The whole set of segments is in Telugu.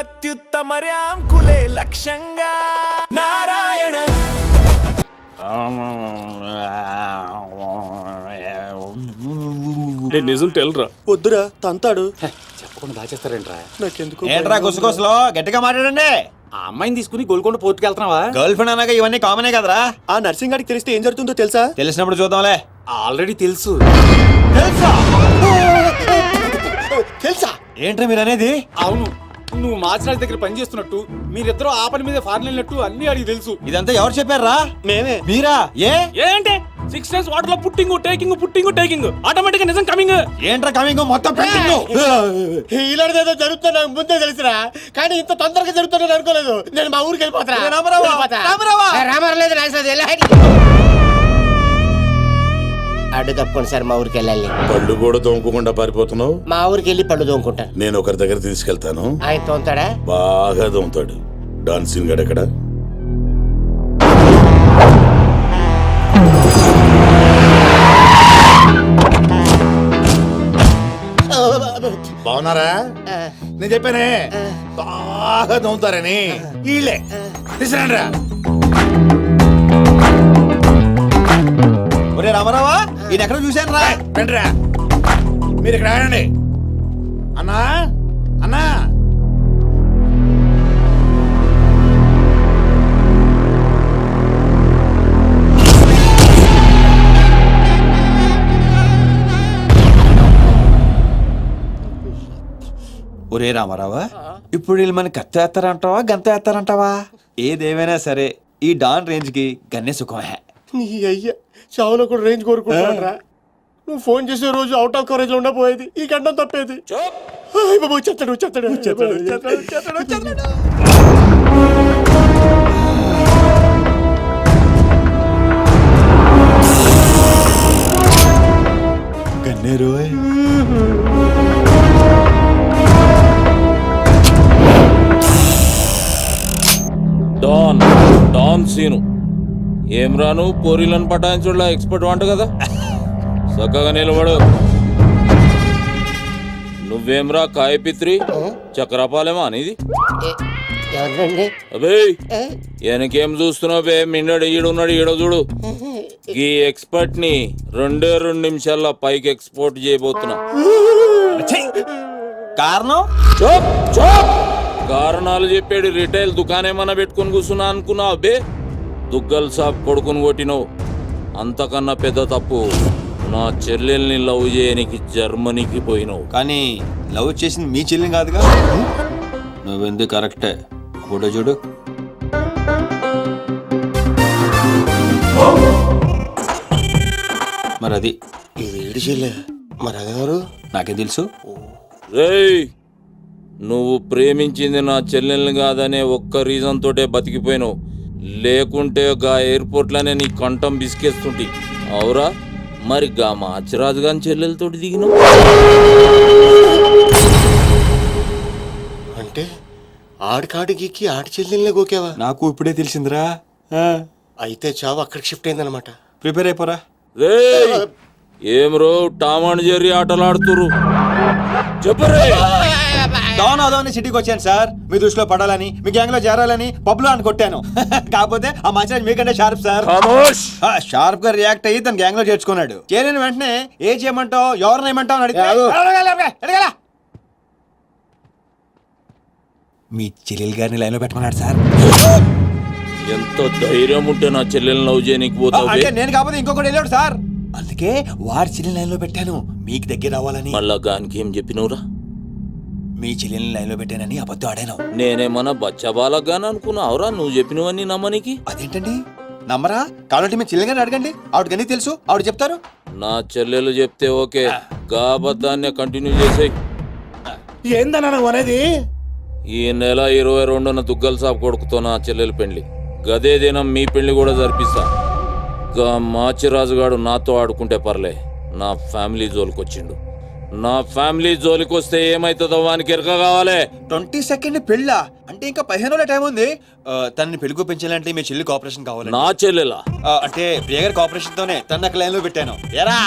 అత్యుత్తమర్యాంకులే లక్ష్యంగా నారాయణ నిజం తెలరా వద్దురా తంతాడు. చెప్పకుండా దాచేస్తారేంట్రా? నాకెందుకు ఏంట్రా గుసగుసలో గట్టిగా మాట్లాడండి. ఆ అమ్మాయిని తీసుకుని గోల్కొండ పోర్టుకి వెళ్తున్నావా? గర్ల్ ఫ్రెండ్ అన్నాక ఇవన్నీ కామనే కదరా. ఆ నర్సింగ్ గారికి తెలిస్తే ఏం జరుగుతుందో తెలుసా? తెలిసినప్పుడు చూద్దాంలే. ఆల్రెడీ తెలుసు. తెలుసా? తెలుసా? ఏంట్రా మీరు అనేది? అవును, నువ్వు మాచిరాజ్ దగ్గర పని చేస్తున్నట్టు, మీరిద్దరూ ఆ పని మీద ఫారెన్ వెళ్ళినట్టు అన్ని అడిగి తెలుసు. ఇదంతా ఎవరు చెప్పారా? మేమే. మీరా? ఏంటి 6 days వాటర్ లో పుట్టింగ్ టేకింగ్ ఆటోమేటిక్ నిజం కమింగ్. ఏంట్రా కమింగ్ మొత్తం పెట్టింగ్? ఇలాంటిదేదో జరుగుతున్నా నాకు ముందే తెలుసురా, కానీ ఇంత తొందరగా జరుగుతుందని అనుకోలేదు. నేను మా ఊరికి వెళ్ళిపోతా. అడ్డు తప్పుకోండి సార్, మా ఊరికి వెళ్ళాలి. పళ్ళు కూడా తోముకోకుండా పారిపోతున్నావు. మా ఊరికి వెళ్ళి పళ్ళు తోముకుంటాను. నేను ఒకరి దగ్గర తీసుకెళ్తాను, ఆయన తోముతాడా? బాగా తోముతాడు. డాన్సింగ్ గడ ఎక్కడ? బాగున్నారా? నేను చెప్పానే బాగా తోముతారని. వీళ్ళే తీసుకురండిరా. ఒరే రామారావా, ఈయన ఎక్కడ చూశాను రా. రండిరా, మీరు ఇక్కడ ఆగండి. అన్నా అన్నా, ఒరే రామారావా, ఇప్పుడు వీళ్ళు మన కత్తి వేస్తారంటావా గంత వేస్తారంటావా? ఏదేమైనా సరే ఈ డాన్ రేంజ్ కి గన్నే సుఖమే. నీ అయ్యా చావులో కూడా రేంజ్ కోరుకుంటారా? నువ్వు ఫోన్ చేసే రోజు అవుట్ ఆఫ్ కవరేజ్ లో ఉండబోయేది, ఈ గండం తప్పేది. చెత్తడు. గన్నేరు డాన్ సీను ఏం రాను పోరీలను పటాయించుడులా ఎక్స్పర్ట్ వంట కదా. చక్కగా నిలబడు. నువ్వేమ్రా కాయపిత్రి చక్రపాలేమా అనేది? ఎవరండి? అబే వెనకేం చూస్తున్నావు బే? మిన్నడు ఈడున్నాడు, ఈడో చూడు. ఈ ఎక్స్పర్ట్ ని 2 నిమిషాల్లో పైకి ఎక్స్పోర్ట్ చేయబోతున్నా. కారణం కారణాలు చెప్పాడు. రిటైల్ దుకాణేమన్నా పెట్టుకుని కూర్చున్నా అనుకున్నావు బే? దుగ్గల్ సాబ్ కొడుకుని కొట్టినవు. అంతకన్నా పెద్ద తప్పు నా చెల్లెల్ని లవ్ చేయనికి జర్మనీకి పోయినావు. కానీ లవ్ చేసింది మీ చెల్లిని కాదుగా. నువ్వెందుకు కరెక్టే. ఫోటో చూడు. మరి అది ఇది ఏడు చెల్లె, మరి అదెవరు? నాకే తెలుసు. రేయ్, నువ్వు ప్రేమించింది నా చెల్లెల్ని కాదనే ఒక్క రీజన్ తోటే బతికిపోయినావు. లేకుంటే గా ఎయిర్పోర్ట్లోనే నీ కంఠం బిసికేస్తుంటి. అవురా? మరి గా మాచిరాజు గాని చెల్లెలతోటి దిగినావు. అంటే ఆడికాడికి ఆడి చెల్లెల్ని గోకేవా? నాకు ఇప్పుడే తెలిసిందిరా. అయితే చావు అక్కడికి షిఫ్ట్ అయిందనమాట. ప్రిపేర్ అయిపోరా. రేయ్, ఏం రో టామ్ అండ్ జెర్రీ ఆటలాడుతురు? చెప్పరే. డాన్ అదోని సిటీకి వచ్చాను సార్, మీ దృష్టిలో పడాలని, మీ గ్యాంగ్ లో చేరాలని పబ్లో అని కొట్టాను. కాకపోతే ఆ మచాజ్ మీకంటే షార్ప్ సార్. షార్ప్ గా రియాక్ట్ అయ్యి తన గ్యాంగ్ లో చేర్చుకున్నాడు. చేరిన వెంటనే ఏ చేయమంటావు, ఎవరిని ఏమంటావు అని అడిగాడు. మీ చెల్లెలు గారిని లైన్ లో పెట్టమన్నాడు సార్. ఎంత ధైర్యం ఉంటే నా చెల్లెల్ని లవ్ చేయనికి పోతావు? అంటే నేను కాకపోతే ఇంకొకటి వెళ్ళాడు సార్, అందుకే వాడి చెల్లెని లైన్ లో పెట్టాను మీకు దగ్గర రావాలని. మళ్ళా గానికి ఏం చెప్పినవురా? మీ చెల్లెని లైన్ లో పెట్టానని అబద్ధం ఆడాను. నేనేమన్నా బచ్చబాలగాని అనుకున్నావురా నువ్వు చెప్పినవన్నీ నమ్మనికి? అదేంటండి నమ్మరా? కాబట్టి మీ చెల్లెని గారిని అడగండి, ఆవిడకి అన్నీ తెలుసు, ఆవిడ చెప్తారు. నా చెల్లెలు చెప్తే ఓకే, గా అబద్ధాన్ని కంటిన్యూ చేసేయి. ఏందన్నా నువ్వు అనేది? ఈ నెల 22న దుగ్గల్ సాబ్ కొడుకుతో నా చెల్లెలు పెళ్లి. గదే దినం మీ పెళ్లి కూడా జరిపిస్తా. గా మాచిరాజుగాడు నాతో ఆడుకుంటే పర్లే, నా ఫ్యామిలీ జోలికొచ్చిండు. నా ఫ్యామిలీ జోలికొస్తే ఏమైతుందో వానికి ఎరక కావాలి. 22nd పెళ్ళా? అంటే ఇంకా 15 రోజుల టైం ఉంది. తనని పెళ్లి పెంచాలంటే మీ చెల్లి కోఆపరేషన్ కావాలి. నా చెల్లెలా? అంటే ప్రియ గారి కోఆపరేషన్ తోనే తన లైన్ లో పెట్టాను. ఎరా?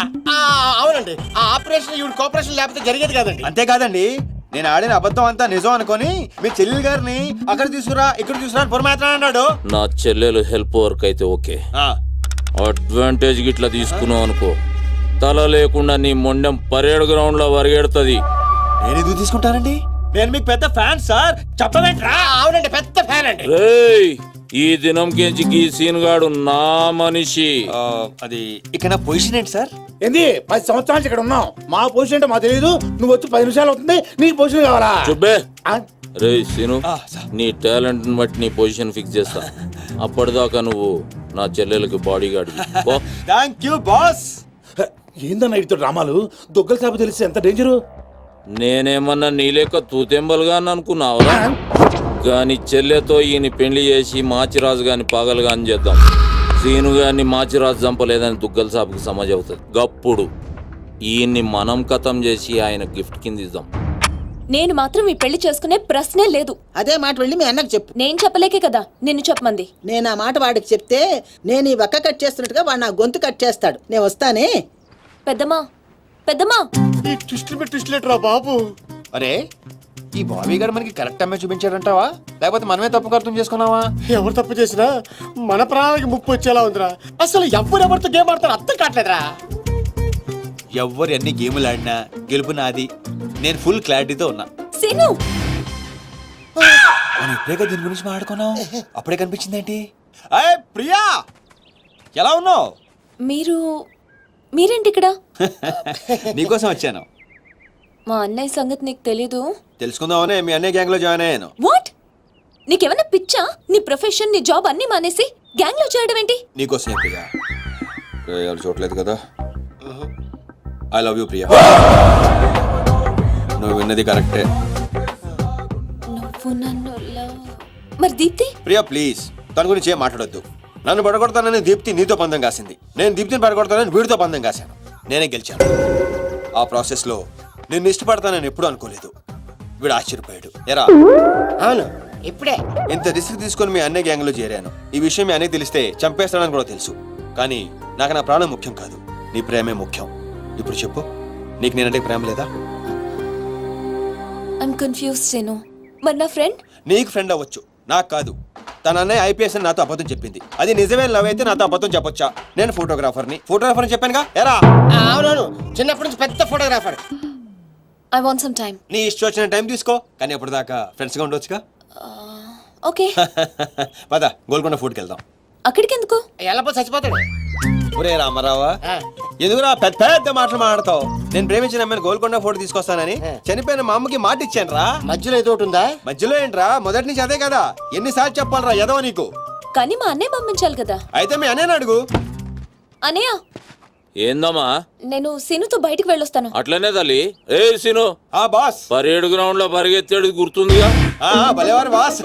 అవునండి, ఆ ఆపరేషన్ ఈవిడ కోఆపరేషన్ లేకపోతే జరిగేది కాదండి. అంతేకాదండి, నేను ఆడిన అబద్ధం అంతా నిజం అనుకొని మీ చెల్లెలు గారిని అక్కడ తీసుకురా ఇక్కడ తీసుకురా అని పొరమాత్రం అన్నాడు. నా చెల్లెలు హెల్ప్ వర్క్ అయితే ఓకే, అడ్వాంటేజ్ గిట్లా తీసుకున్నావు అనుకో తల లేకుండా నీ మొండెం పరేడ్ గ్రౌండ్ లో పరిగెడుతుంది. నేను ఎందుకు తీసుకుంటానండి? నేను మీకు పెద్ద ఫ్యాన్ సార్, చెప్పలేంట్రా? అవునండి, పెద్ద ఫ్యాన్ అండి. రేయ్, ఈ దినం కెంచి గీ సీన్ గాడు నా మనిషి. అది ఇక నా పొజిషన్ ఏంటి సార్? ఏంది 10 సంవత్సరాల నుంచి ఇక్కడ ఉన్నాం. మా పొజిషన్ అంటే మాకు తెలియదు. నువ్వు వచ్చి 10 నిమిషాలు అవుతుంది, నీకు పొజిషన్ కావాలా? చుబ్బే. ఆ? రేయ్ సీను, సార్. నీ టాలెంట్ బట్టి నీ పొజిషన్ ఫిక్స్ చేస్తా. అప్పటిదాకా నువ్వు నా చెల్లెలకి బాడీ గార్డ్. Thank you boss. ఏందన్న ఇటు డ్రామాలు? దొగ్గల సాబు తెలిసి ఎంత డేంజరు. నేనేమన్నా నీ లెక్క తూతెంబలుగా అనుకున్నావురా? గాని చెల్లెతో ఈయన పెళ్లి చేసి మాచిరాజు గాని పాగలుగా అని చేద్దాం. సీను గారిని మాచిరాజు చంపలేదని దుగ్గల సాపుకి సమాజ్ అవుతుంది. గప్పుడు ఈయన్ని మనం కథం చేసి ఆయన గిఫ్ట్ కింద ఇద్దాం. నేను మాత్రం ఈ పెళ్లి చేసుకునే ప్రశ్నే లేదు. అదే మాట వెళ్ళి మీ అన్నకు చెప్పు. నేను చెప్పలేకే కదా నిన్ను చెప్పమంది. నేను ఆ మాట వాడికి చెప్తే నేను ఈ వక్క కట్ చేస్తున్నట్టుగా వాడు నా గొంతు కట్ చేస్తాడు. నేను వస్తానే. పెద్దమ్మా, పెద్దమ్మా, ఈ ట్విస్టులు పెట్టి ట్విస్టులేట్రా బాబు. అరే, ఈ బాబీ గారు మనకి కరెక్ట్ అమ్మాయి చూపించాడంటావా, లేకపోతే మనమే తప్పుగా అర్థం చేసుకున్నావా? ఎవరు తప్పు చేసినా మన ప్రాణానికి ముప్పు వచ్చేలా ఉందిరా. అసలు ఎవరెవరితో గేమ్ ఆడతారు అర్థం కావట్లేదురా. ఎవ్వరు ఎన్ని గేములు ఆడినా గెలుపు నాది. నేను ఫుల్ క్లారిటీతో ఉన్నా. సీను, మనం ఇప్పుడే దీని గురించి మాట్లాడుకున్నాం, అప్పుడే కనిపించింది ఏంటి? అయ్యే ప్రియా, ఎలా ఉన్నావు? మీరేంటి ఇక్కడ? నీకోసం వచ్చాను. మా అన్నయ్య సంగతి నీకు తెలీదు. తెలుసుకుందామనే మీ అన్నయ్య గ్యాంగ్ లో జాయిన్ అయ్యాను. వాట్? నీకేమన్నా పిచ్చా? నీ ప్రొఫెషన్, నీ జాబ్ అన్ని మానేసి గ్యాంగ్ లో చేయడం ఏంటి? నీకోసమే ప్రియా. ఎవరు చూడలేదు కదా. I love you Priya. నువ్వు విన్నది కరెక్టే. నువ్వు నన్ను మరి దీప్తి? ప్రియా ప్లీజ్, తన గురించి ఏం మాట్లాడొద్దు. నన్ను పడగొడతానని దీప్తి నీతో పందెం కాసింది. నేను దీప్తిని పడగొడతానని వీడితో పందెం కాశాను. నేనే గెలిచాను. ఆ ప్రాసెస్ లో నిన్ను ఇష్టపడతానని ఎప్పుడు అనుకోలేదు. వీడు ఆశ్చర్యపోయాడు. ఎరా? అవును, ఇప్పుడే. ఇంత రిస్క్ తీసుకొని మీ అన్నయ్య గ్యాంగ్ లో చేరాను. ఈ విషయం మీ అన్నయ్య తెలిస్తే చంపేస్తాడని కూడా తెలుసు. కానీ నాకు నా ప్రాణం ముఖ్యం కాదు, నీ ప్రేమే ముఖ్యం. ఇప్పుడు చెప్పు, నీకు నేనంటే ప్రేమ లేదా? I'm confuse Seenu. మరి నా ఫ్రెండ్? నీకు ఫ్రెండ్ అవ్వచ్చు, నాకు కాదు. తన అన్నయ్య ఐపీఎస్ అని నాతో అబద్ధం చెప్పింది. అది నిజమే లవ్ అయితే నాతో అబద్ధం చెప్పొచ్చా? నేను ఫోటోగ్రాఫర్ చెప్పానుగా. ఎరా? అవునవును, చిన్నప్పటి నుంచి పెద్ద photographer. I want some time. నీ ఇష్టం వచ్చిన టైం తీసుకో, కానీ అప్పుడు దాకా ఫ్రెండ్స్ గా ఉండొచ్చుగా. ఓకే. పద గోల్కొండ ఫుడ్కి వెళ్దాం. అక్కడికి ఎందుకు? ఎల్లపో చచ్చిపోతాడు. ఒరే రామారావా, ఎందుకురా పెద్ద పెద్ద మాటలు మాట్లాడతావు? నేను ప్రేమించిన అమ్మాయిని గోల్కొండ ఫోటో తీసుకొస్తానని చనిపోయిన మా అమ్మకి మాట ఇచ్చాను రా. మధ్యలో ఏదో ఒకటి ఉందా? మధ్యలో ఏంట్రా, మొదటి నుంచి అదే కదా. ఎన్నిసార్లు చెప్పాలరా ఎదవ నీకు? కానీ మా అన్నయ్య పంపించాలి కదా. అయితే మీ అన్నయ్యని అడుగు. అన్నయ్య, ఏందమ్మా? నేను సీనుతో బయటికి వెళ్ళొస్తాను. అట్లనే తల్లి. ఏ సీను, ఆ బాస్ పరేడ్ గ్రౌండ్ లో పరిగెత్తేది గుర్తుందిగా? భలేవారు బాస్.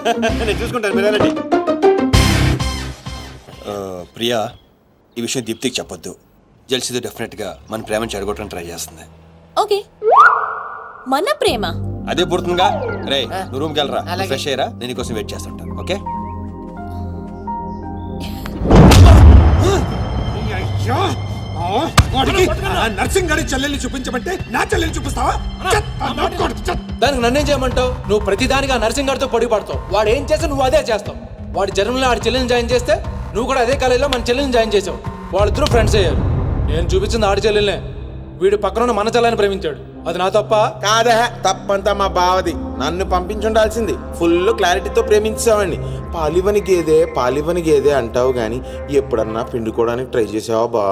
నేను చూసుకుంటాను, మీరేనండి. ప్రియా, ఈ విషయం దీప్తికి చెప్పొద్దు. జెల్సీతో డెఫినెట్ గా మన ప్రేమను చెడగొట్టడం ట్రై చేస్తుంది. ఓకే. మన ప్రేమ అదే పుడుతుందిగా. రే, నువ్వు రూమ్కి వెళ్ళరా, అలాగే. ఫ్రెష్ అయ్యరా, నేను నీకోసం వెయిట్ చేస్తుంటాను. ఓకే? నర్సింగ్ గారి చెల్లెల్ని చూపించమంటే నా చెల్లెల్ని చూపిస్తావా? దానికి నన్నేం చేయమంటావు? నువ్వు ప్రతిదానికి ఆ నర్సింగ్ గారితో పొడి పడతావు. వాడు ఏం చేస్తే నువ్వు అదే చేస్తావు. వాడి జన్మలో ఆడి చెల్లెని జాయిన్ చేస్తే నువ్వు కూడా అదే కాలేజీలో మన చెల్లెని జాయిన్ చేసావు. వాళ్ళిద్దరూ ఫ్రెండ్స్ అయ్యారు. నేను చూపించింది ఆడి చెల్లెలనే. వీడు పక్కన మన చెల్లని ప్రేమించాడు. అది నా తప్ప? కాదా, తప్పంతా మా బావది. నన్ను పంపించుండాల్సింది. ఫుల్ క్లారిటీతో ప్రేమించావండి. పాలివని గేదే అంటావు గాని ఎప్పుడన్నా పిండుకోవడానికి ట్రై చేసావా బా?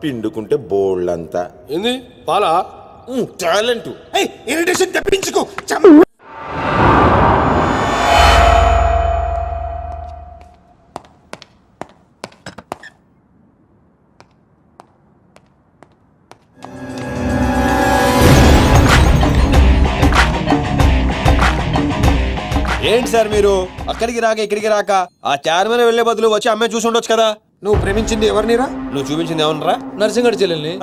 పిండుకుంటే బోల్డ్ అంతా. ఏంది పాలా? టాలెంట్. ఇరిటేషన్ తెప్పించుకో. ఏంటి సార్ మీరు అక్కడికి రాక ఇక్కడికి రాక ఆ చార్మన్ వెళ్లే బదులు వచ్చి అమ్మాయి చూసి ఉండొచ్చు కదా. నువ్వు ప్రేమించింది ఎవరినిరా? నువ్వు చూపించింది ఏమన్నారా? నర్సింగ్ గారి చెల్లెల్ని.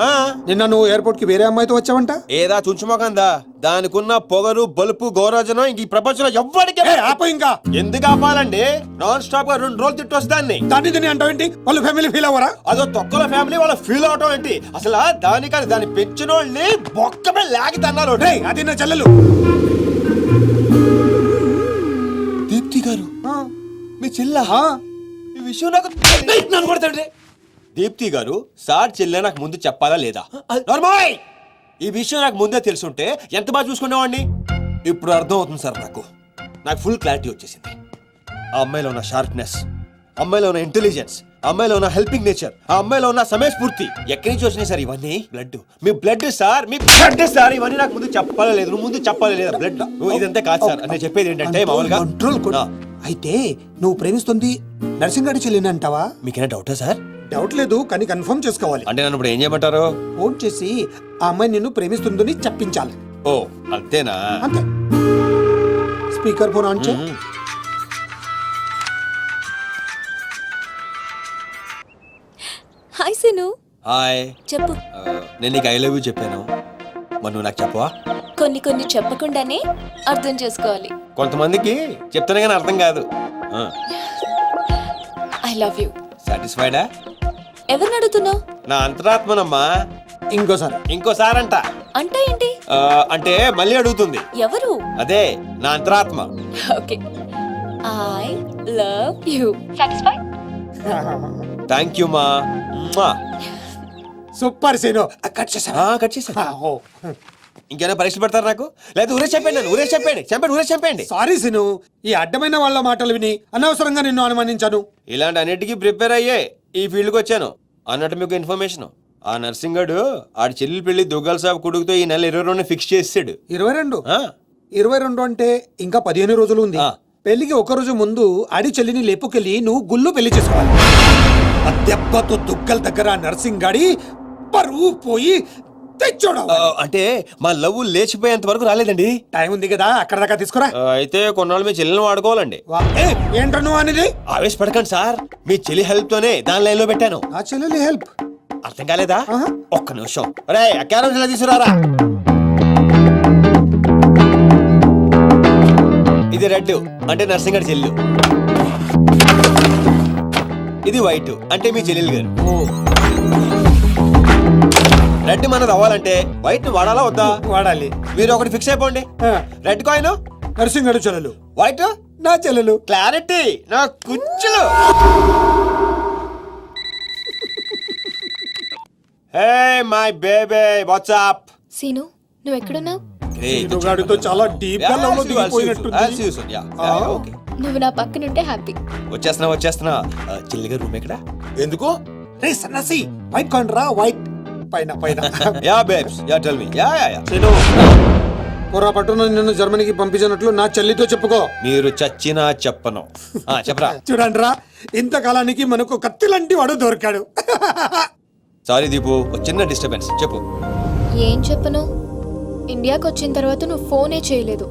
నిన్న నువ్వు ఎయిర్పోర్ట్ కి వేరే అమ్మాయితో వచ్చావంట. ఏదా చుంచుమోకందా? దానికున్న పొగరు బలుపు గోరాజనం ఇంక ఈ ప్రపంచంలో ఎవ్వడికి ఆపో ఇంకా. ఎందుకు ఆపాలండి? నాన్ స్టాప్ గా 2 రోజులు తిట్టొచ్చు దాన్ని. దాన్ని తిని అంటావేంటి? వాళ్ళు ఫ్యామిలీ ఫీల్ అవ్వరా? అదో తొక్కల ఫ్యామిలీ వాళ్ళ ఫీల్ అవటం ఏంటి? అసలు దాన్ని పెంచిన వాళ్ళని బొక్కమే లాగి తన్నారు. అది నా చెల్లెలు. మీ చెల్ల ఈ విషయం నాకు నన్ను కొడతాడు దీప్తి గారు సార్ చెల్లె నాకు ముందు చెప్పాలా లేదా నార్మల్ ఈ విషయం నాకు ముందే తెలుసుంటే ఎంత బాగా చూసుకునేవాడిని ఇప్పుడు అర్థం అవుతుంది సార్ నాకు ఫుల్ క్లారిటీ వచ్చేసింది ఆ అమ్మాయిలో ఉన్న షార్ప్నెస్ అమ్మాయిలో ఉన్న ఇంటెలిజెన్స్ అమ్మాయిలో ఉన్న హెల్పింగ్ నేచర్ ఆ అమ్మాయిలో ఉన్న సమయస్ఫూర్తి ఎక్కడి నుంచి వచ్చినాయి సార్ ఇవన్నీ మీ బ్లడ్ సార్ ఇవన్నీ నాకు ముందు చెప్పాలా లేదు నువ్వు ముందు చెప్పాలా లేదా బ్లడ్ ఇదంతా కాదు సార్ నేను చెప్పేది ఏంటంటే మామూలుగా కంట్రోల్ కూడా అయితే నువ్వు ప్రేమిస్తుంది నర్సింగాడి చెల్లిని అంటావా? మీకేనా డౌటా సార్? డౌట్ లేదు, కానీ కన్ఫర్మ్ చేసుకోవాలి. అంటే నన్ను ఇప్పుడు ఏం చేయమంటారు? ఫోన్ చేసి ఆ అమ్మాయి నిన్ను ప్రేమిస్తుందని చెప్పించాలి. ఓ అంతేనా? అంతే. స్పీకర్ ఫోన్ ఆన్ చే. హాయ్ సిను. హాయ్. చెప్పు. నేను నీకు ఐ లవ్ యూ చెప్పాను, మరి నువ్వు నాకు చెప్పవా? కొన్ని చెప్పకుండానే అర్థం చేసుకోవాలి. కొంతమందికి చెప్తానే కానీ అర్థం కాదు. I love you. సాటిస్ఫైడా? ఎవరిని అడుగుతున్నావు? నా అంతరాత్మనమ్మా. ఇంకోసారి అంట. అంటే ఏంటి? అంటే మళ్ళీ అడుగుతుంది. ఎవరు? అదే నా అంతరాత్మ. Okay. I love you. Satisfy? Thank you మా. Super scene. కట్ చేసా. ఇంకేమైనా పరీక్షలు పెడతారు నాకు? లేదా ఊరే చెప్పండి. సారీ సీను, ఈ అడ్డమైన వాళ్ళ మాటలు విని అనవసరంగా నిన్ను అనుమానించాను. ఇలాంటి అన్నిటికీ ప్రిపేర్ అయ్యే ఈ ఫీల్డ్కి వచ్చాను. అన్నట్టు మీకు ఇన్ఫర్మేషన్, ఆ నర్సింగడు ఆడి చెల్లెలు పెళ్లి దుగ్గాల సాబ్ కొడుకుతో ఈ నెల 22 ఫిక్స్ చేసాడు. 22 అంటే ఇంకా 15 రోజులు ఉంది. పెళ్లికి ఒక రోజు ముందు ఆడి చెల్లిని లేపుకెళ్ళి నువ్వు గుళ్ళు పెళ్లి చేసుకోవాలి. ఆ దెబ్బతో దుగ్గల దగ్గర నర్సింగ్ గాడి పరువు పోయి తెచ్చోడా. అంటే మా లవ్ లేచిపోయేంత వరకు రాలేదండి. టైం ఉంది కదా, అక్కడ దాకా తీసుకురా. అయితే కొన్నాళ్ళు మీ చెల్లెని వాడుకోవాలండి. ఏంటో నువ్వు అనేది? ఆవేశపడకండి సార్, మీ చెల్లి హెల్ప్ తోనే దాని లైన్ లో పెట్టాను. ఆ చెల్లెలి హెల్ప్ అర్థం కాలేదా? ఒక్క నిమిషం. రే అక్కారం తీసుకురారా. ఇది రెడ్ అంటే నర్సింగడి చెల్లు, ఇది వైట్ అంటే మీ చెల్లెలు గారు. రెడ్ మనది అవ్వాలంటే వైట్ ని వాడాలా వద్దా? వాడాలి. మీరు ఒకటి ఫిక్స్ అయిపోండి. రెడ్ కాయిన్ నర్సింగడు చెల్లెలు, వైట్ నా చెల్లెలు. క్లారిటీ నా కుచ్చులు. Hey my baby what's up? Seenu, నువ్వు ఎక్కడున్నావు? గాడితో చాలా డీప్ గా లవ్ లో దిగిపోయినట్టుంది. నువ్వు నా పక్కనుంటే హ్యాపీ. వచ్చేస్తున్నా. చెల్లిగా రూమ్ ఎక్కడ? ఎందుకు? రే సన్నసి, వైట్ కాయిన్ రా. వైట్ పైన. Ya babes, ya tell me. Ya Seenu, పొరపాటున నిన్ను జర్మనీకి పంపించినట్లు నా చెల్లితో చెప్పుకో. మీరు చచ్చినా చెప్పను. చెప్పరా. చూడండి రా, ఇంతకాలానికి మనకు కత్తి లాంటి వాడు దొరికాడు. సారీ దీపు, ఒక చిన్న డిస్టర్బెన్స్. చెప్పు. ఏం చెప్పను? ఇండియాకి వచ్చిన తర్వాత నువ్వు ఫోనే చేయలేదు.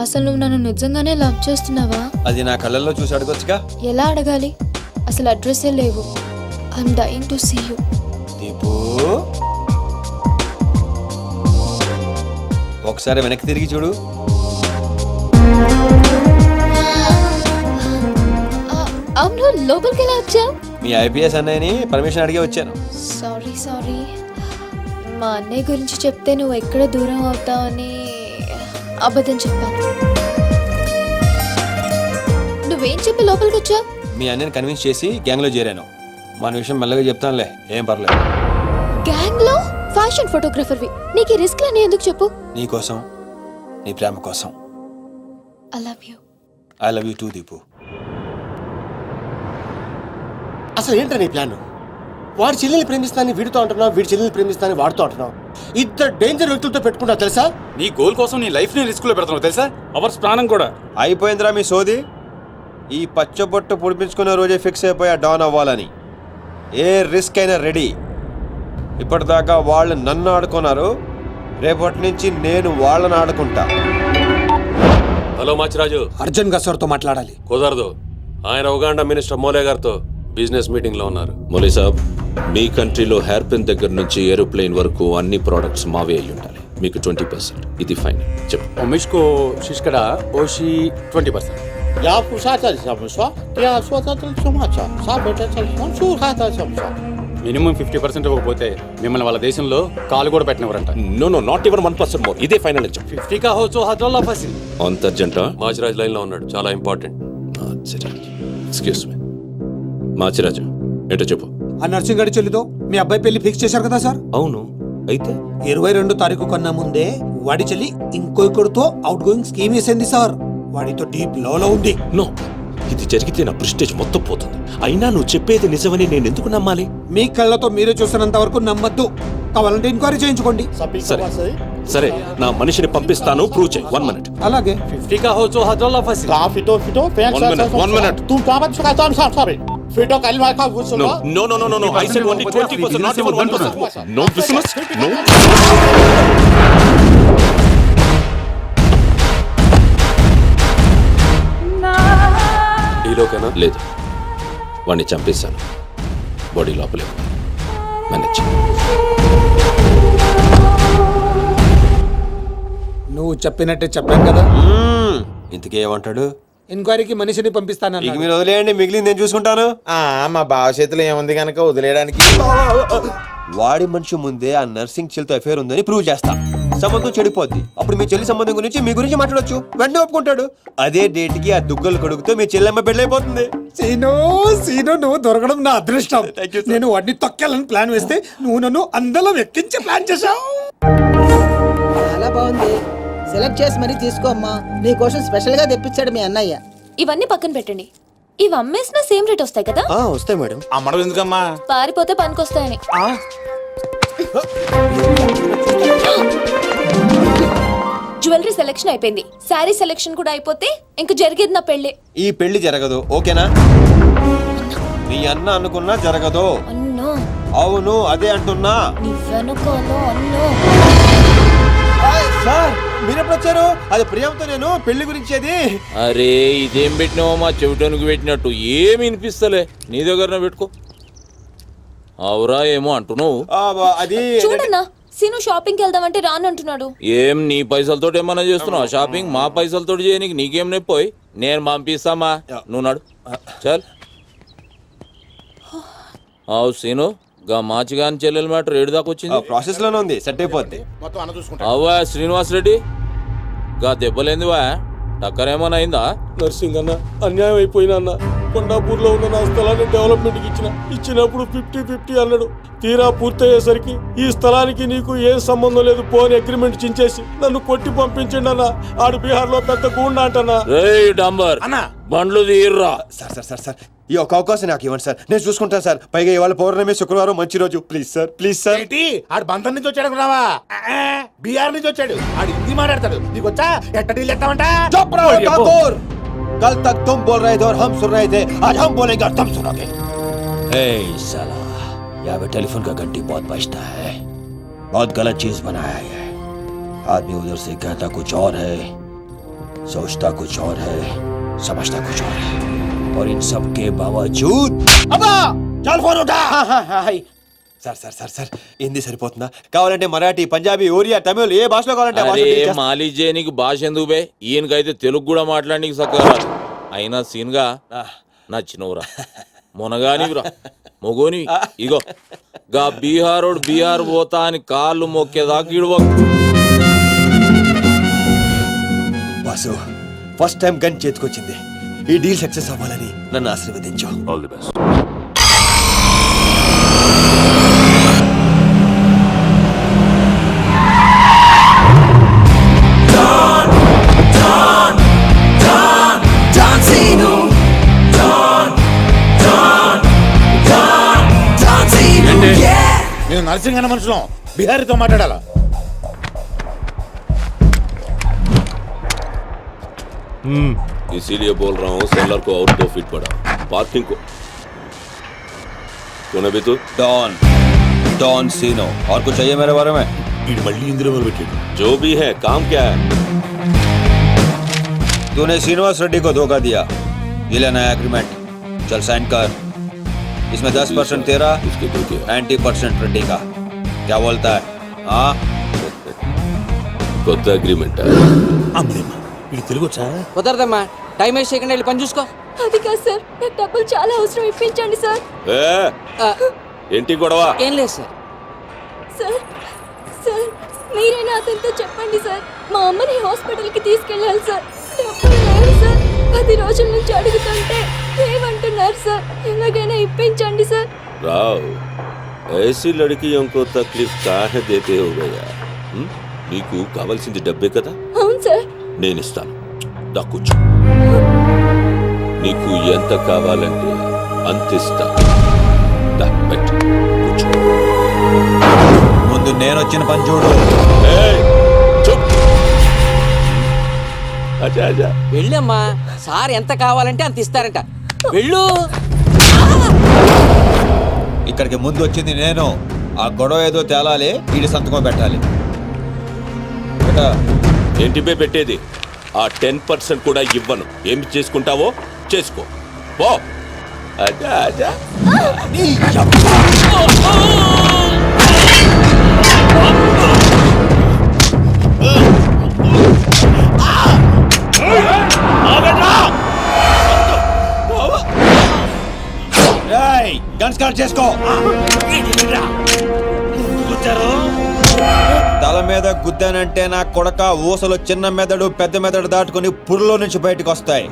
అసలు నువ్వు నన్ను నిజంగానే లవ్ చేస్తున్నావా? అది నా కళ్ళల్లో చూసి అడగొచ్చుగా. ఎలా అడగాలి? అసలు అడ్రస్సే లేవు. I'm dying to see you. Deepu, ఒకసారి వెనక్కి తిరిగి చూడు. అవును, లోపలికి ఎలా వచ్చావు? మీ ఐపీఎస్ అన్నయ్యని పర్మిషన్ అడిగి వచ్చాను. సారీ. మా అన్నయ్య గురించి చెప్తే నువ్వు ఎక్కడ దూరం అవుతావని అబద్ధం చెప్పాను. నువ్వేం చెప్పి లోపలికి వచ్చావు? మీ అన్నయ్యని కన్విన్స్ చేసి గ్యాంగ్ లో చేరాను. మన విషయం మెల్లగా చెప్తానులే, ఏం పర్లేదు. గ్యాంగ్ లో ఫ్యాషన్ ఫోటోగ్రఫర్వి, నీకు ఈ రిస్క్ అని ఎందుకు చెప్పు? నీ కోసం, నీ ప్రేమ కోసం. I love you. I love you two Deepu. అసలు ఏంటో నీ ప్లాన్? వాడి చెల్లెల్ని ప్రేమిస్తానని వీడితో అంటున్నావు, వీడి చెల్లెల్ని ప్రేమిస్తానని వాడితో అంటున్నావు. ఇద్దరు డేంజర్ వ్యక్తులతో పెట్టుకున్నావు తెలుసా? నీ గోల్ కోసం నీ లైఫ్ ని రిస్క్ లో పెడుతున్నావు తెలుసా? అవర్స్ ప్రాణం కూడా. అయిపోయిందిరా మీ సోది. ఈ పచ్చబొట్టు పొడిపించుకునే రోజే ఫిక్స్ అయిపోయా డాన్ అవ్వాలని. ఏ రిస్క్ అయినా రెడీ. ఇప్పటిదాకా వాళ్ళు నన్ను ఆడుకున్నారు, రేపటి నుంచి నేను వాళ్ళని ఆడుకుంటా. హలో మాచిరాజు, అర్జున్ గా సార్తో మాట్లాడాలి. కుదరదు. ఆయన ఉగాండా మినిస్టర్ మోలే గారితో బిజినెస్ మీటింగ్ లో ఉన్నారు. మోలీ సాబ్, మీ కంట్రీలో హెయిర్ పిన్ దగ్గర నుంచి ఏరోప్లేన్ వరకు అన్ని ప్రోడక్ట్స్ మావే అయి ఉండాలి. మీకు 20%. ఇది ఫైన్. చెప్పు. ఉమేష్కో శిష్కడ ఓషి 20%. మినిమం 50% ఇవ్వకపోతే మిమ్మల్ని వాళ్ళ దేశంలో కాలు కూడా పెట్టినవరంట. No not even 1% more. ఇదే ఫైనల్ అని చెప్పు. 50 కా హోచో హజార్లా ఫసి. అంత అర్జెంటా? మాచిరాజ్ లైన్ లో ఉన్నాడు, చాలా important. Machiraj excuse me Machiraju ఏంటో చెప్పు. ఆ నర్సింగ్ గారి చెల్లితో మీ అబ్బాయి పెళ్లి ఫిక్స్ చేశారు కదా సార్? అవును, అయితే 22 తారీఖు కన్నా ముందే వాడి చెల్లి ఇంకొకరితో అవుట్ గోయింగ్ స్కీమ్ వేసింది సార్. వాడితో డీప్ లో ఉంది. నో, ఇది జరిగితే నా ప్రెస్టేజ్ మొత్తం పోతుంది. అయినా నువ్వు చెప్పేది నిజమని నేను ఎందుకు నమ్మాలి? మీ కళ్ళతో మీరే చూసినంత వరకు నమ్మద్దు. కావాలంటే ఎంక్వైరీ చేయించుకోండి. సరే సరే, నా మనిషిని పంపిస్తాను, ప్రూవ్ చేయి. 1 minute. అలాగే. 50 का हो जो हजरला फसी One minute. No, no. I said only 20%, not even 1%. No business, no. ఈలోకేనా? లేదు, వాడిని చంపేశాను. బాడీ లోపలే మేనేజ్. నువ్వు చెప్పినట్టే చెప్పాను కదా. ఇంతకీ ఏమంటాడు? ఎంక్వైరీకి మనిషిని పంపిస్తాను. ఇక మీరు వదిలేయండి, మిగిలింది నేను చూసుకుంటాను. మా బావ చేతిలో ఏముంది కనుక వదిలేయడానికి. వాడి మనిషి ముందే ఆ నర్సింగ్ చెల్లితో అఫేర్ ఉందని ప్రూవ్ చేస్తా. సంబంధం చెడిపోద్ది. అప్పుడు మీ చెల్లి సంబంధం గురించి మీ గురించి మాట్లాడొచ్చు. వెంటనే ఒప్పుకుంటాడు. అదే డేట్ కి ఆ దుగ్గలు కొడుకుతో మీ చెల్లెమ్మ పెళ్ళైపోతుంది. సీను నువ్వు దొరకడం నా అదృష్టం. నేను వాడిని తొక్కాలని ప్లాన్ వేస్తే నువ్వు నన్ను అందలో ఎక్కించి ప్లాన్ చేశావు. చాలా బాగుంది. సెలెక్ట్ చేసి మరీ తీసుకో అమ్మా. నీకోసం స్పెషల్ గా తెప్పించాడు మీ అన్నయ్య. ఇవన్నీ పక్కన పెట్టండి. ఇవి అమ్మేసిన సేమ్ రేట్ వస్తాయి కదా? వస్తాయి మేడం. అమ్మడం ఎందుకమ్మా? పారిపోతే పనికొస్తాయని. జ్యువెలరీ సెలెక్షన్ అయిపోయింది. శారీ సెలెక్షన్ కూడా అయిపోతే ఇంక జరిగేది నా పెళ్లి. ఈ పెళ్లి జరగదు, ఓకేనా? నీ అన్న అనుకున్నా జరగదు. అన్నో. అవును, అదే అంటున్నా. నువ్వెనుకోలో అన్నో. సార్ మీరెప్పుడు వచ్చారు? అది ప్రియంతో నేను పెళ్లి గురించి. అది అరే ఇదేం పెట్టినావో మా చెవిటోనికి పెట్టినట్టు ఏమి వినిపిస్తలే. నీ దగ్గరనే పెట్టుకో. అవురా ఏమో అంటున్నావు. అది చూడన్నా, సీను షాపింగ్కి వెళ్దామంటే రానంటున్నాడు. ఏం నీ పైసలతో ఏమన్నా చేస్తున్నావు షాపింగ్? మా పైసలతో చేయనీకి నీకేం నొప్పోయి? నేను పంపిస్తామా, నువ్వు నడు. చల్. అవు సీను, గా మాచిగాని చెల్లెల మ్యాటర్ ఏడు దాకా వచ్చింది. ప్రాసెస్ లోనే ఉంది, సెట్ అయిపోద్ది. అవ్వా శ్రీనివాస్ రెడ్డి, గా దెబ్బలేందివా? టక్కర్ ఏమన్నా అయిందా? నర్సింగ్ అన్న అన్యాయం అయిపోయినా అన్న. కొండాపూర్లో ఉన్న నా స్థలాన్ని డెవలప్మెంట్కి ఇచ్చినప్పుడు 50-50 అన్నాడు. తీరా పూర్తయ్యేసరికి ఈ స్థలానికి నీకు ఏం సంబంధం లేదు పోని అగ్రిమెంట్ చించేసి నన్ను కొట్టి పంపించండి అన్న. ఆడు బీహార్ లో పెద్ద గూండా అంటన్నా. రేయ్ డంబర్, బండ్లు తీర్రా. సార్ ఈ ఒక అవకాశం నాకు ఇవ్వండి సార్, నేను చూసుకుంటాను సార్. పైగా ఇవాళ పౌర్ణమి, శుక్రవారం మంచి రోజు. Please sir. ఆడు బంధం నుంచి వచ్చాడు రావా? బీహార్ నుంచి వచ్చాడు. ఆడు హిందీ మాట్లాడతాడు. నీకు వచ్చా ఎట్ట డీల్ ఎత్తామంటా? कल तक तुम बोल रहे थे और हम सुन रहे थे, आज हम बोलेंगे और तुम सुनोगे. साला, यहाँ पे टेलीफोन का घंटी बहुत बजता है. बहुत गलत चीज बनाया है. आदमी उधर से कहता कुछ और है, सोचता कुछ और है, समझता कुछ और है, और इन सब के बावजूद अब्बा चल फोन उठा. సార్ హిందీ సరిపోతుందా? కావాలంటే మరాఠీ, పంజాబీ, ఒరియా, తమిళ్ ఏ భాషలో కావాలంటే మాలిజే నీకు భాష ఎందుకు బే? ఈయనకైతే తెలుగు కూడా మాట్లాడనీకి సక్కగా. అయినా సీన్గా నచ్చినవురా, మునగానివిరా, మొగోని. ఇగో గా బీహారోడు బీహార్ పోతా అని కాళ్ళు మొక్కేదాకా ఇడవ. వాసు, ఫస్ట్ టైం గన్ చేతికొచ్చింది. ఈ డీల్ సక్సెస్ అవ్వాలని నన్ను ఆశీర్వదించు. All the best. నేను నర్సింగ్ అన్న మనుషులు బిహారీతో మాట్లాడాలా? इसीलिए बोल रहा हूँ सेलर को और 2 फीट बढ़ा, पार्किंग को. कौन है तू? डॉन सीनो. और कुछ चाहिए मेरे बारे में? जो भी है, काम क्या है? तूने श्रीनिवास रेड्डी को धोखा दिया. ये लेना है एग्रीमेंट. चल साइन कर. इसमें 10% तेरा, 90% रेड्डी का. क्या बोलता है? हाँ, కొత్త అగ్రిమెంట్. కుదరదమ్మా, టైం వేస్ట్ చేయకుండా వెళ్ళి పని చూసుకో. అది కాదు సార్, నాకు డబ్బులు చాలా అవసరం, ఇప్పించండి సార్. ఏంటి గొడవ? ఏం లేదు సార్. సార్ మీరైనా అతనితో చెప్పండి సార్. మా అమ్మని హాస్పిటల్కి తీసుకెళ్ళాలి సార్. డబ్బులు లేవు సార్. 10 రోజుల నుంచి అడుగుతుంటే ఏమంటే సార్ సార్ ఎలాగైనా ఇప్పించండి సార్. राव ऐसी लड़कियों को तकलीफ काहे देते हो गया నీకు కావాల్సింది డబ్బే కదా అవును సార్. నేను ఇస్తాను దా కూర్చో నీకు ఎంత కావాలంటే అంత ఇస్తా దా పెట్టు కూర్చో ముందు నేను వచ్చిన పని చూడు. ఏయ్, చూప్. అచ్చా అచ్చా వెళ్ళమ్మా, సార్ ఎంత కావాలంటే అంత ఇస్తారంట. వెళ్ళు. ఇక్కడికి ముందు వచ్చింది నేను. ఆ గొడవ ఏదో తేలాలి, వీడి సంతకం పెట్టాలి. ఏంటి బే పెట్టేది? ఆ 10% కూడా ఇవ్వను. ఏమి చేసుకుంటావో చేసుకో పో. అచ్చా అచ్చా గన్ స్టార్ట్ చేసుకో. తల మీద గుద్దానంటే నా కొడక ఊసలు చిన్న మెదడు పెద్ద మెదడు దాటుకుని పురులో నుంచి బయటకు వస్తాయి.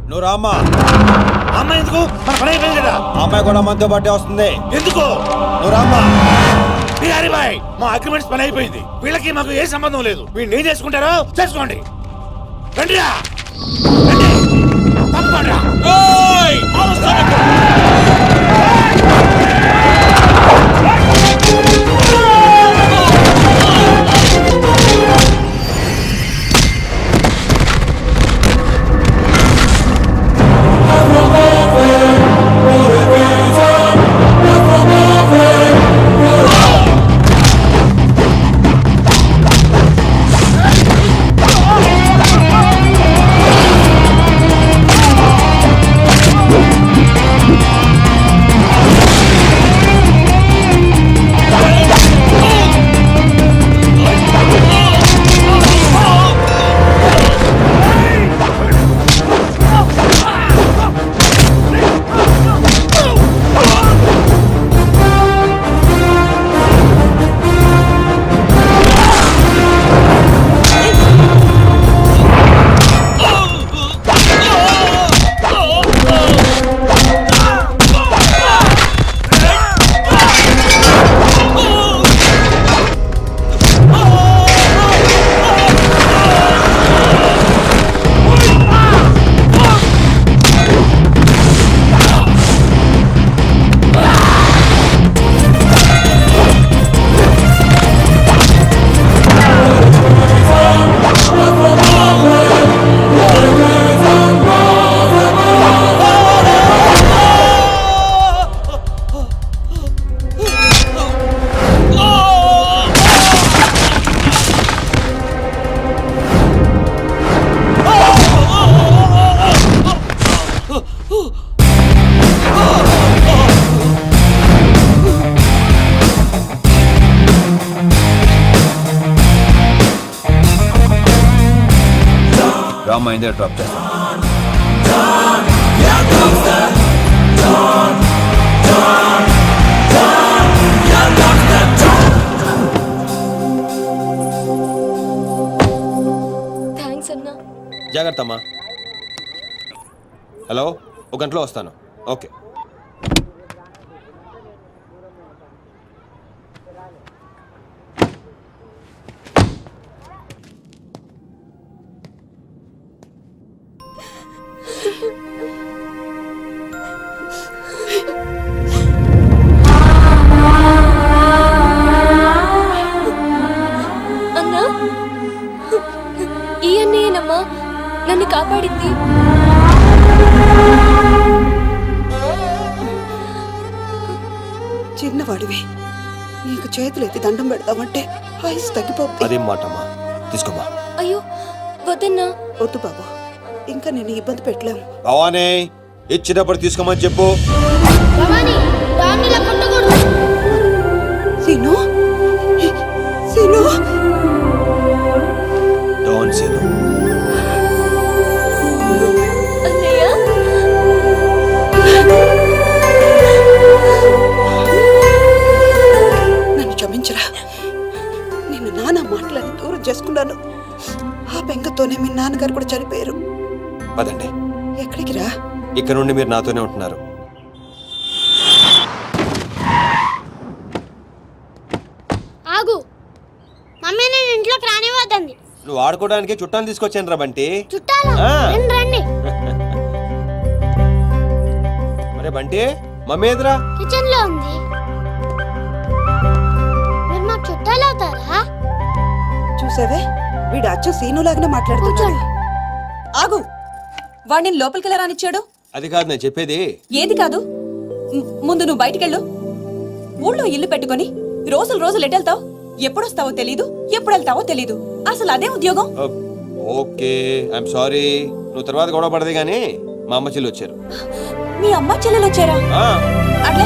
నువ్వు రామ్మా. అమ్మాయి ఎందుకు? మన పని అయిపోయింది కదా. అమ్మాయి కూడా మనతో పాటే వస్తుంది. ఎందుకు? నువ్వు రామ్మా. బిహారీ బాయ్, మా అగ్రిమెంట్స్ పని అయిపోయింది. వీళ్ళకి మాకు ఏ సంబంధం లేదు. వీళ్ళు ఏం చేసుకుంటారో చేసుకోండి. రండిరా, రండి, తప్పకుండా. రామ్మా, ఇందే డ్రాప్ చేస్తా. థ్యాంక్స్ అన్నా. జాగ్రత్త అమ్మా. హలో, ఒక గంటలో వస్తాను. ఓకే. అన్నా, ఈ అన్నయ్యనమ్మా నన్ను కాపాడింది. చిన్నవాడివి, నీకు చేతులు ఎత్తి దండం పెడతామంటే ఆయుస్ తగ్గిపోతుంది. అదేం మాటమ్మా, తీసుకోమ్మా. అయ్యో వద్దన్నా. వద్దు బాబు, ఇంకా నేను ఇబ్బంది పెట్టలేము. భవానీ, ఇచ్చినప్పుడు తీసుకోమని చెప్పు. సీను, సీను, డోంట్ సీను. అన్నయ్య నాన్నగారు కూడా చనిపోయారు. పదండి. ఎక్కడికి రా? ఇక్కడ నుండి మీరు నాతోనే ఉంటున్నారు. ఆగు, మమ్మీ నేను ఇంట్లోకి రానివ్వద్దండి. నువ్వు ఆడుకోవడానికి చుట్టాలు తీసుకొచ్చాను రా బంటి. చుట్టాలా? ఆ. రండి. మరే బంటి, మమ్మీ ఎదురా? కిచెన్ లో ఉంది. మీరు మాకు చుట్టాలు అవుతారా? చూసావే, వీడు అచ్చు సీనులాగానే మాట్లాడుతున్నాడు. ఆగు, వాడిని లోపలికి ఎలా రానిచ్చాడు? అది కాదు నేను చెప్పేది. ఏది కాదు? ముందు నువ్వు బయటికెళ్ళు. ఊళ్ళో ఇల్లు పెట్టుకొని రోజులు ఎటెళ్తావు? ఎప్పుడొస్తావో తెలీదు, ఎప్పుడు వెళ్తావో తెలీదు. అసలు అదే ఉద్యోగం. Okay, I'm sorry. నువ్వు తర్వాత గొడవ పడదే గానీ మా అమ్మ చెల్లి వచ్చారు. మీ అమ్మ చెల్లెలు వచ్చారా? ఆ. అట్లా